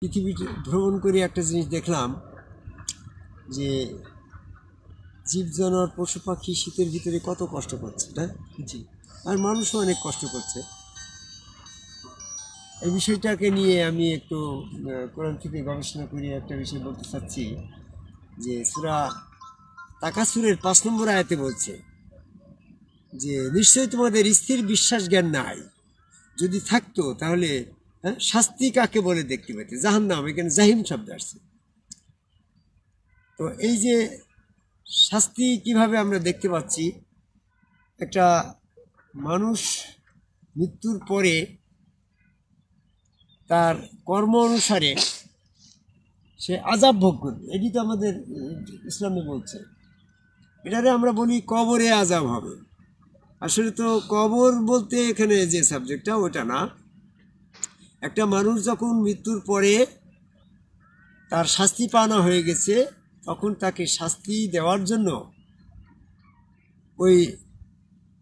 পৃথিবী ভ্রমণ করে একটা জিনিস দেখলাম যে জীব জানোয়ার পশু পাখি শীতের ভিতরে কত কষ্ট করছে, না? জি। আর মানুষও অনেক কষ্ট করছে। এই বিষয়টাকে নিয়ে আমি একটু কোরআন থেকে গবেষণা করে একটা বিষয় বলতে চাচ্ছি যে সূরা তাকাসুরের 5 নম্বর আয়াতে বলছে যে নিশ্চয়ই তোমাদের স্থির বিশ্বাস জ্ঞান নাই, যদি থাকতো তাহলে শাস্তি কাকে বলে দেখতে পেতে। জাহান্নাম, এখানে জাহিম শব্দ আসছে। তো এই যে শাস্তি কিভাবে আমরা দেখতে পাচ্ছি, একটা মানুষ মৃত্যুর পরে তার কর্ম অনুসারে সে আযাব ভোগ করবে, এটি তো আমাদের ইসলামে বলছে। এটারে আমরা বলি কবরে আযাব হবে। আসলে তো কবর বলতে এখানে যে সাবজেক্টটা ওটা না। একটা মানুষ যখন মৃত্যুর পরে তার শাস্তি পাওনা হয়ে গেছে, তখন তাকে শাস্তি দেওয়ার জন্য ওই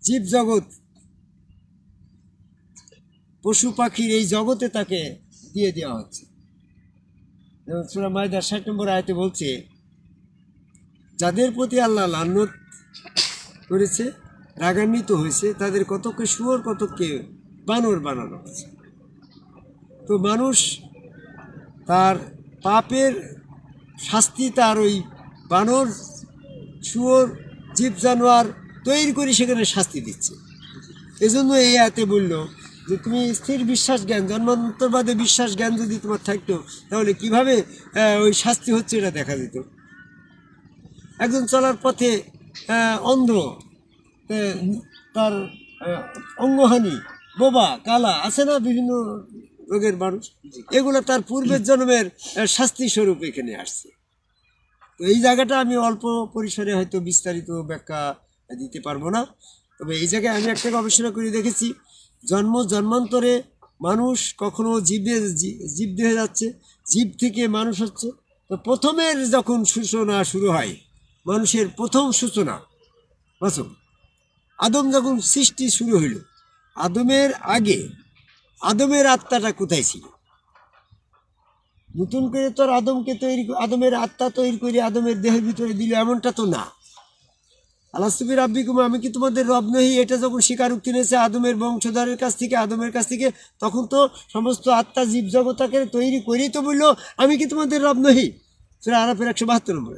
জীবজগৎ পশু পাখির এই জগতে তাকে দিয়ে দেওয়া হচ্ছে। যেমন সূরা মায়দার 60 নম্বর আয়াতে বলছে, যাদের প্রতি আল্লাহ লানত করেছে, রাগান্বিত হয়েছে, তাদের কতকে শুয়োর কতকে বানর বানানো হয়েছে। তো মানুষ তার পাপের শাস্তি তার ওই বানর, শুয়োর, জীব জানোয়ার তৈরি করে সেখানে শাস্তি দিচ্ছে। এজন্য এই আয়াতে বলল যে তুমি স্থির বিশ্বাস জ্ঞান, জন্মান্তরবাদে বিশ্বাস জ্ঞান যদি তোমার থাকতো, তাহলে কিভাবে ওই শাস্তি হচ্ছে এটা দেখা যেত। একজন চলার পথে অন্ধ, তার অঙ্গহানি, বোবা, কালা আছে না, বিভিন্ন রোগের মানুষ, এগুলো তার পূর্বের জন্মের শাস্তি স্বরূপ এখানে আসছে। তো এই জায়গাটা আমি অল্প পরিসরে হয়তো বিস্তারিত ব্যাখ্যা দিতে পারবো না, তবে এই জায়গায় আমি একটা গবেষণা করে দেখেছি, জন্মান্তরে মানুষ কখনো জীব দেহে যাচ্ছে, জীব থেকে মানুষ হচ্ছে। তো প্রথমের যখন সূচনা শুরু হয়, মানুষের প্রথম সূচনা আদম যখন সৃষ্টি শুরু হইল, আদমের আগে আদমের আত্মাটা কোথায় ছিল? নতুন করে তো আদমের আত্মা তৈরি করে আদমের দেহের ভিতরে দিল, এমনটা তো না। আলাস্তুবি রাব্বিকুম, আমি কি তোমাদের রব নহি, এটা যখন স্বীকারোক্তি নিয়েছে আদমের বংশধরের কাছ থেকে, আদমের কাছ থেকে, তখন তো সমস্ত আত্মা জীব জগতাকে তৈরি করেই তো বললো আমি কি তোমাদের রব নহি। সূরা আরাফের 172 নম্বর।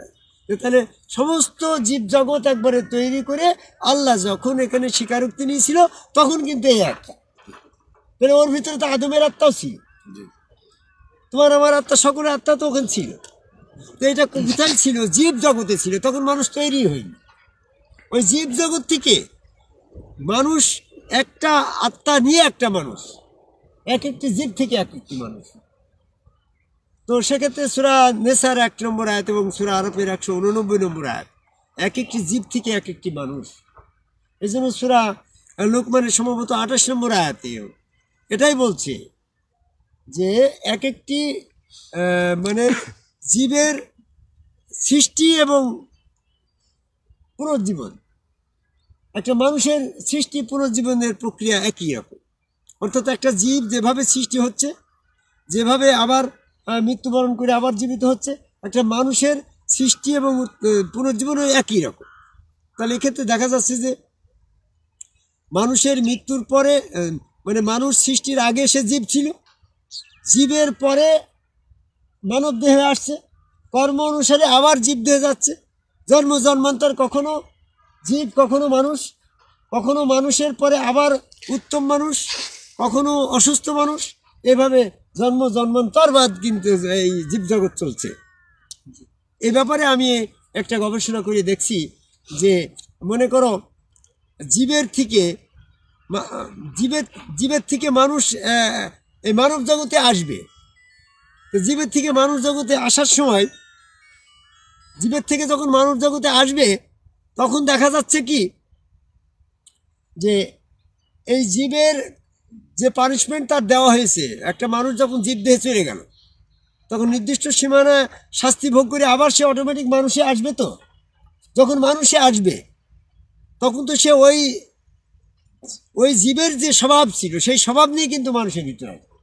তাহলে সমস্ত জীব জগৎ একবারে তৈরি করে আল্লাহ যখন এখানে স্বীকারোক্তি নিয়েছিল, তখন কিন্তু এই আত্মা, তাহলে ওর ভিতরে তো আদমের আত্মাও ছিল, তোমার আমার আত্মা, সকলের আত্মা তো ওখানে ছিল। তো এটা কোথায় ছিল? জীব জগতে ছিল, তখন মানুষ তৈরি হয়নি। ওই জীব জগৎ থেকে মানুষ একটা আত্মা নিয়ে একটা মানুষ, এক একটি জীব থেকে এক একটি মানুষ। তো সেক্ষেত্রে সূরা নেসার 1 নম্বর আয়াত এবং সূরা আরাফের 189 নম্বর আয়াত, এক একটি জীব থেকে এক একটি মানুষ। এই জন্য সূরা লোকমানের সম্ভবত 28 নম্বর আয়াতেও এটাই বলছে যে এক একটি মানে জীবের সৃষ্টি এবং পুনর্জীবন, একটা মানুষের সৃষ্টি পুনর্জীবনের প্রক্রিয়া একই রকম। অর্থাৎ একটা জীব যেভাবে সৃষ্টি হচ্ছে, যেভাবে আবার মৃত্যুবরণ করে আবার জীবিত হচ্ছে, একটা মানুষের সৃষ্টি এবং পুনর্জীবনও একই রকম। তাহলে এক্ষেত্রে দেখা যাচ্ছে যে মানুষের মৃত্যুর পরে, মানে মানুষ সৃষ্টির আগে সে জীব ছিল, জীবের পরে মানব দেহে আসছে, কর্ম অনুসারে আবার জীব দেহে যাচ্ছে, জন্মান্তর, কখনো জীব, কখনো মানুষ, কখনো মানুষের পরে আবার উত্তম মানুষ, কখনো অসুস্থ মানুষ, এভাবে জন্মান্তরবাদ কিন্তু এই জীবজগৎ চলছে। এই ব্যাপারে আমি একটা গবেষণা করে দেখছি যে মনে করো জীবের থেকে মানুষ এই মানব জগতে আসবে। তো জীবের থেকে মানুষ জগতে আসার সময়, জীবের থেকে যখন মানব জগতে আসবে, তখন দেখা যাচ্ছে কি যে এই জীবের যে পানিশমেন্ট তার দেওয়া হয়েছে, একটা মানুষ যখন জীব দেহে চলে গেল, তখন নির্দিষ্ট সীমানা শাস্তি ভোগ করে আবার সে অটোমেটিক মানুষে আসবে। তো যখন মানুষে আসবে, তখন তো সে ওই জীবের যে স্বভাব ছিল, সেই স্বভাব নিয়ে কিন্তু মানুষের ভিতরে আসবে।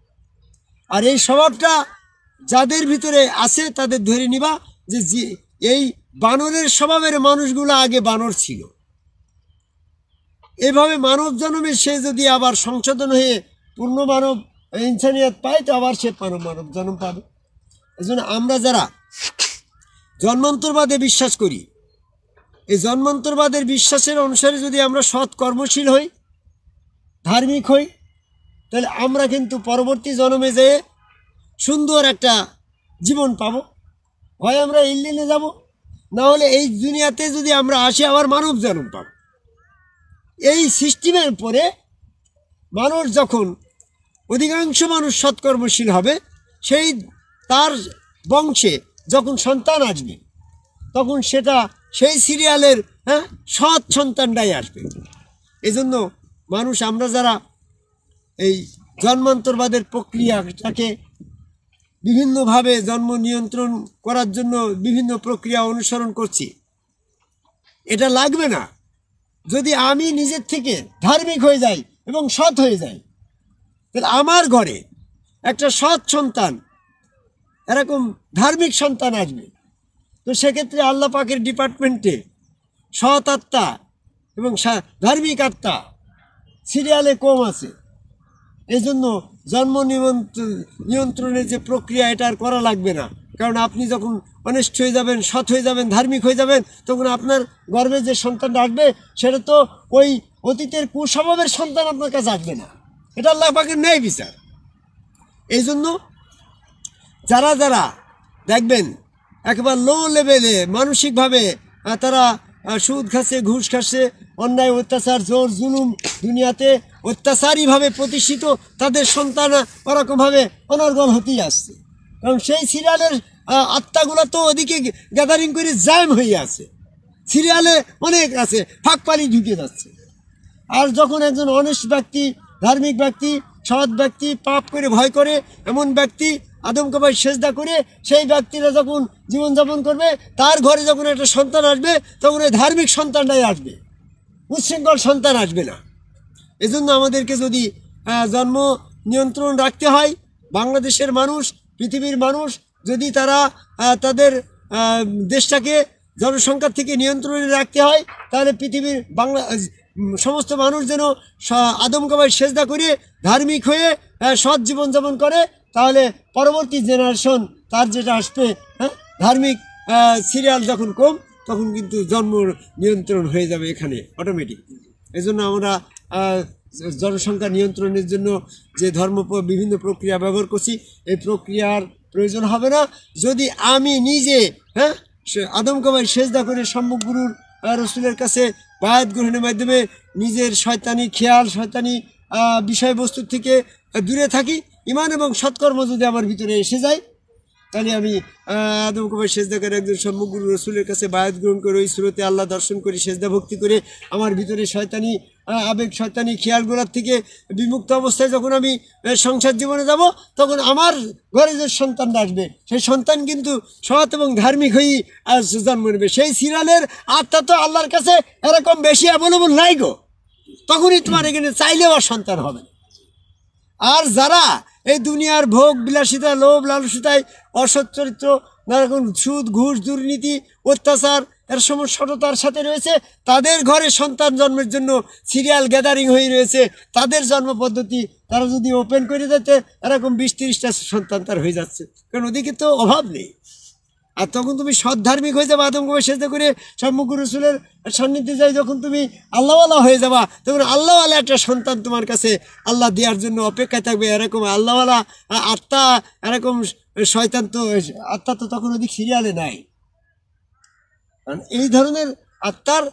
আর এই স্বভাবটা যাদের ভিতরে আছে তাদের ধরে নিবা যে এই বানরের স্বভাবের মানুষগুলো আগে বানর ছিল। এভাবে মানব জন্মে সে যদি আবার সংশোধন হয়ে পূর্ণ মানব ইনসানিয়াত পায় তো আবার সে মানব জন্ম পাবে। এজন্য আমরা যারা জন্মান্তরবাদে বিশ্বাস করি, এই জন্মান্তরবাদের বিশ্বাসের অনুসারে যদি আমরা সৎ কর্মশীল হই, ধার্মিক হই, তাহলে আমরা কিন্তু পরবর্তী জন্মে যেয়ে সুন্দর একটা জীবন পাবো। হয় আমরা ইল্লিনে যাব, না হলে এই দুনিয়াতে যদি আমরা আসি আবার মানব জন্ম পাবো। এই সিস্টেমের পরে মানুষ যখন অধিকাংশ মানুষ সৎকর্মশীল হবে, তার বংশে যখন সন্তান আসবে তখন সেটা সেই সিরিয়ালের সৎ সন্তানটাই আসবে। এজন্য মানুষ আমরা যারা এই জন্মান্তরবাদের প্রক্রিয়াটাকে বিভিন্নভাবে জন্ম নিয়ন্ত্রণ করার জন্য বিভিন্ন প্রক্রিয়া অনুসরণ করছি, এটা লাগবে না। যদি আমি নিজের থেকে ধার্মিক হয়ে যাই এবং সৎ হয়ে যাই, তাহলে আমার ঘরে একটা সৎ সন্তান, এরকম ধার্মিক সন্তান আসবে। তো সেক্ষেত্রে আল্লাহ পাকের ডিপার্টমেন্টে সৎ আত্মা এবং ধার্মিক আত্মা সিরিয়ালে কম আছে। এই জন্য জন্ম নিয়ন্ত্রণের যে প্রক্রিয়া এটা আর করা লাগবে না। কারণ আপনি যখন অনেস্ট হয়ে যাবেন, সৎ হয়ে যাবেন, ধার্মিক হয়ে যাবেন, তখন আপনার গর্ভে যে সন্তানটা আসবে সেটা তো ওই অতীতের কুস্বভাবের সন্তান আপনার কাছে আসবে না। এটা আল্লাহ পাকের ন্যায় বিচার। এই জন্য যারা যারা দেখবেন একেবারে লো লেভেলে মানসিকভাবে তারা সুদ খাচ্ছে, ঘুষ খাচ্ছে, অন্যায় অত্যাচার, জোর জুলুম দুনিয়াতে অত্যাচারীভাবে প্রতিষ্ঠিত, তাদের সন্তান ওরকমভাবে অনর্গল হতেই আসছে। কারণ সেই সিরিয়ালের আত্মাগুলো তো ওদিকে গ্যাদারিং করে জাম হয়ে আছে, সিরিয়ালে অনেক আছে, ফাঁক পানি ঢুকে যাচ্ছে। আর যখন একজন অনেস্ট ব্যক্তি, ধার্মিক ব্যক্তি, সৎ ব্যক্তি, পাপ করে ভয় করে এমন ব্যক্তি আদমকাবায় সেজদা করে সেই ব্যক্তিরা যখন জীবনযাপন করবে, তার ঘরে যখন একটা সন্তান আসবে তখন ওই ধার্মিক সন্তানটাই আসবে, উচ্ছৃঙ্খল সন্তান আসবে না। এজন্য আমাদেরকে যদি জন্ম নিয়ন্ত্রণ রাখতে হয়, বাংলাদেশের মানুষ, পৃথিবীর মানুষ যদি তারা তাদের দেশটাকে জনসংখ্যার থেকে নিয়ন্ত্রণে রাখতে হয়, তাহলে পৃথিবীর সমস্ত মানুষ যেন আদমকাবায় সেজদা করে ধার্মিক হয়ে সৎ জীবনযাপন করে, তাহলে পরবর্তী জেনারেশন তার যেটা আসবে ধার্মিক সিরিয়াল যখন কম, তখন কিন্তু জন্ম নিয়ন্ত্রণ হয়ে যাবে এখানে অটোমেটিক। এই জন্য আমরা জনসংখ্যা নিয়ন্ত্রণের জন্য যে বিভিন্ন প্রক্রিয়া ব্যবহার করছি, এই প্রক্রিয়ার প্রয়োজন হবে না যদি আমি নিজে আদমকাবায় সেজদা করে সম্মুখ গুরুর রসুলের কাছে বায়াত গ্রহণের মাধ্যমে নিজের শয়তানি খেয়াল, শয়তানি বিষয়বস্তুর থেকে দূরে থাকি। ইমান এবং সৎকর্ম যদি আমার ভিতরে এসে যায়, তাহলে আমি আদমকাবায় সেজদা করে একজন সম্মুখ গুরু রসুলের কাছে বায়াত গ্রহণ করে ওই সুরতে আল্লাহ দর্শন করে সেজদা ভক্তি করে আমার ভিতরে শয়তানি আবেগ, শয়তানি খেয়ালগুলোর থেকে বিমুক্ত অবস্থায় যখন আমি সংসার জীবনে যাব, তখন আমার ঘরে যে সন্তানটা আসবে সেই সন্তান কিন্তু সৎ এবং ধার্মিক হয়েই জন্ম নেবে। সেই সিরিয়ালের আত্মা তো আল্লাহর কাছে এরকম বেশি অ্যাভেলেবল নাই গো, তখনই তোমার এখানে চাইলেও আর সন্তান হবে। আর যারা এই দুনিয়ার ভোগ বিলাসিতা, লোভ লালসিতায়, অসৎ চরিত্র, নানারকম সুদ ঘুষ দুর্নীতি অত্যাচার এর সময় সততার সাথে রয়েছে, তাদের ঘরে সন্তান জন্মের জন্য সিরিয়াল গ্যাদারিং হয়ে রয়েছে। তাদের জন্ম পদ্ধতি তারা যদি ওপেন করে দিতে এরকম 20-30টা সন্তান তার হয়ে যাচ্ছে, কারণ ওদিকে তো অভাব নেই। আর তখন তুমি সৎ ধার্মিক হয়ে যাবা, আদমকাবায় সেজদা করে সম্মুখ রসুলের সান্নিধ্যে যাই যখন তুমি আল্লাহওয়ালা হয়ে যাবা, তখন আল্লাহওয়ালা একটা সন্তান তোমার কাছে আল্লাহ দেওয়ার জন্য অপেক্ষায় থাকবে। এরকম আল্লাহওয়ালা আত্মা, এরকম শয়তান তো আত্মা তো তখন ওদিক সিরিয়ালে নাই। কারণ এই ধরনের আত্মার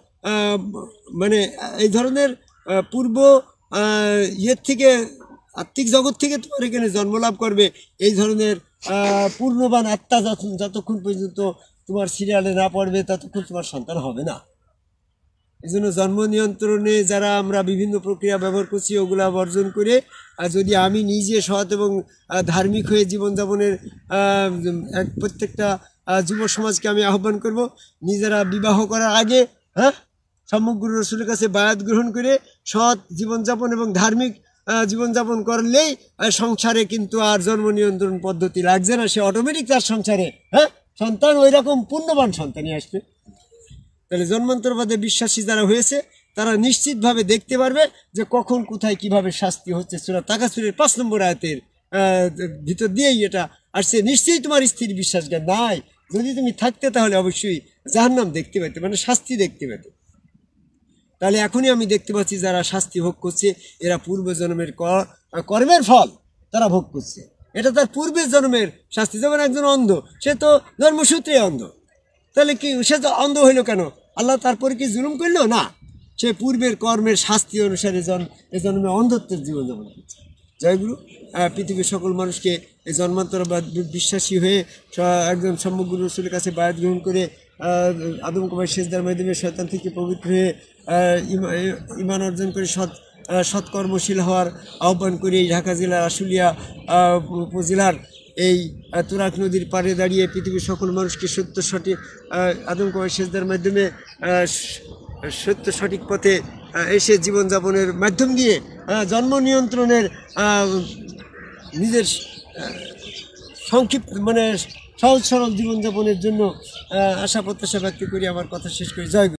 মানে এই ধরনের পূর্ব ইয়ের থেকে, আত্মিক জগৎ থেকে তোমার এখানে জন্মলাভ করবে এই ধরনের পূর্ণবান আত্মা যতক্ষণ পর্যন্ত তোমার সিরিয়ালে না পড়বে ততক্ষণ তোমার সন্তান হবে না। এই জন্য জন্ম নিয়ন্ত্রণে যারা আমরা বিভিন্ন প্রক্রিয়া ব্যবহার করছি ওগুলা বর্জন করে যদি আমি নিজে সৎ এবং ধার্মিক হয়ে জীবনযাপনের প্রত্যেকটা যুব সমাজকে আমি আহ্বান করব, নিজেরা বিবাহ করার আগে সম্মুখ গুরু রসুলের কাছে বায়াত গ্রহণ করে সৎ জীবনযাপন এবং ধার্মিক জীবনযাপন করলেই সংসারে কিন্তু আর জন্ম নিয়ন্ত্রণ পদ্ধতি লাগছে না, সে অটোমেটিক তার সংসারে সন্তান ওই রকম পূর্ণবান সন্তানই আসবে। তাহলে জন্মান্তরবাদে বিশ্বাসী যারা হয়েছে তারা নিশ্চিতভাবে দেখতে পারবে যে কখন কোথায় কিভাবে শাস্তি হচ্ছে। সূরা তাকাসুরের 5 নম্বর আয়াতের ভিতর দিয়েই এটা আসছে। নিশ্চয়ই তোমার স্থির বিশ্বাস জ্ঞান নাই, যদি তুমি থাকতে তাহলে অবশ্যই জাহান্নাম দেখতে পেতে, মানে শাস্তি দেখতে পেতে। তাহলে এখনই আমি দেখতে পাচ্ছি যারা শাস্তি ভোগ করছে এরা পূর্বজন্মের কর্মের ফল তারা ভোগ করছে। এটা তার পূর্বের জন্মের শাস্তি। যেমন একজন অন্ধ, সে তো জন্মসূত্রে অন্ধ, তাহলে কি সে তো অন্ধ হইল কেন? আল্লাহ তারপরে কি জুলুম করলো? না, সে পূর্বের কর্মের শাস্তি অনুসারে এ জন্মে অন্ধত্বের জীবনযাপন করছে। জয়গুরু। পৃথিবীর সকল মানুষকে এই জন্মান্তরবাদ বিশ্বাসী হয়ে একজন সমগ্র রসুলের কাছে বায়াত গ্রহণ করে আদম কবাই সেজদার মাধ্যমে শয়তান থেকে পবিত্র হয়ে ঈমান অর্জন করে সৎকর্মশীল হওয়ার আহ্বান করে এই ঢাকা জেলার আশুলিয়া উপজেলার এই তুরাগ নদীর পাড়ে দাঁড়িয়ে পৃথিবীর সকল মানুষকে সঠিক আদম কবাই সেজদার মাধ্যমে সঠিক পথে এসে জীবনযাপনের মাধ্যম দিয়ে জন্ম নিয়ন্ত্রণের নিজের সংক্ষিপ্ত মানে সহজ সরল জীবনযাপনের জন্য আশা প্রত্যাশা ব্যক্ত করি আমার কথা শেষ করি। জয়।